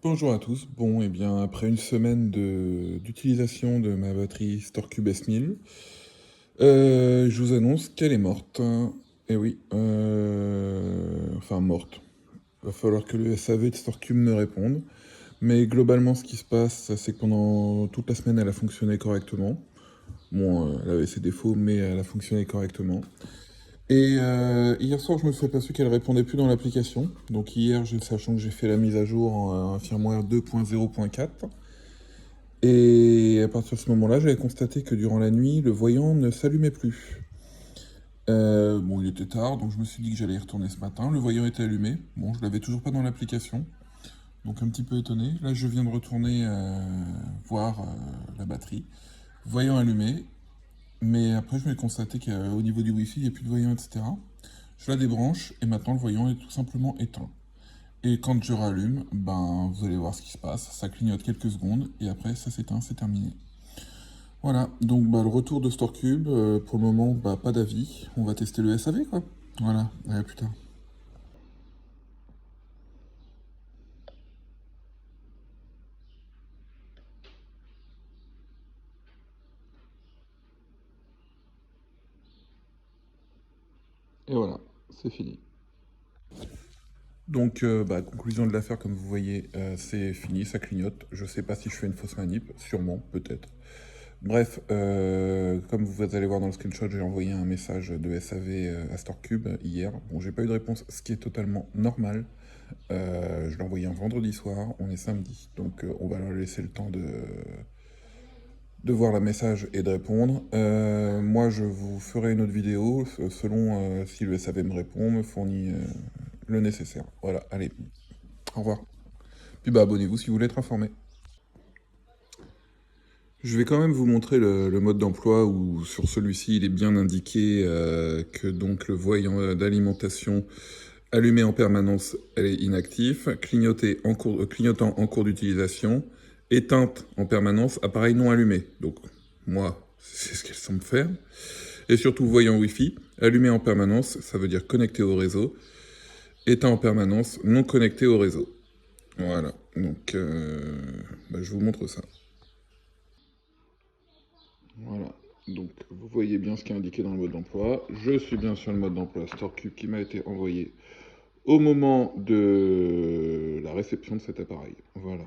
Bonjour à tous. Bon, et bien, après une semaine d'utilisation de ma batterie StoreCube S1000, je vous annonce qu'elle est morte. Et oui, enfin morte. Va falloir que le SAV de StoreCube me réponde. Mais globalement, ce qui se passe, c'est que pendant toute la semaine, elle a fonctionné correctement. Bon, elle avait ses défauts, mais elle a fonctionné correctement. Et hier soir, je me suis aperçu qu'elle répondait plus dans l'application. Donc hier, sachant que j'ai fait la mise à jour en firmware 2.0.4, et à partir de ce moment-là, j'avais constaté que durant la nuit, le voyant ne s'allumait plus. Bon, il était tard, donc je me suis dit que j'allais y retourner ce matin. Le voyant était allumé. Bon, je l'avais toujours pas dans l'application, donc un petit peu étonné. Là, je viens de retourner voir la batterie. Voyant allumé, mais après, je vais constater qu'au niveau du Wi-Fi, il n'y a plus de voyant, etc. Je la débranche, et maintenant, le voyant est tout simplement éteint. Et quand je rallume, ben, vous allez voir ce qui se passe. Ça clignote quelques secondes, et après, ça s'éteint, c'est terminé. Voilà, donc bah, le retour de StoreCube, pour le moment, bah, pas d'avis. On va tester le SAV, quoi. Voilà, à plus tard. Et voilà, c'est fini. Donc, bah, conclusion de l'affaire, comme vous voyez, c'est fini, ça clignote. Je sais pas si je fais une fausse manip, sûrement, peut-être. Bref, comme vous allez voir dans le screenshot, j'ai envoyé un message de SAV à StoreCube hier. Bon, j'ai pas eu de réponse, ce qui est totalement normal. Je l'ai envoyé un vendredi soir, on est samedi, donc on va leur laisser le temps de voir le message et de répondre. Moi, je vous ferai une autre vidéo selon si le SAV me répond, me fournit le nécessaire. Voilà, allez, au revoir. Puis bah abonnez-vous si vous voulez être informé. Je vais quand même vous montrer le mode d'emploi où sur celui-ci il est bien indiqué que donc le voyant d'alimentation allumé en permanence elle est inactif, clignotant en cours d'utilisation, éteinte en permanence, appareil non allumé. Donc moi c'est ce qu'elle semble faire. Et surtout voyant Wi-Fi, allumé en permanence, ça veut dire connecté au réseau, éteint en permanence, non connecté au réseau. Voilà, donc bah, je vous montre ça. Voilà, donc vous voyez bien ce qui est indiqué dans le mode d'emploi. Je suis bien sur le mode d'emploi StoreCube qui m'a été envoyé au moment de la réception de cet appareil. Voilà.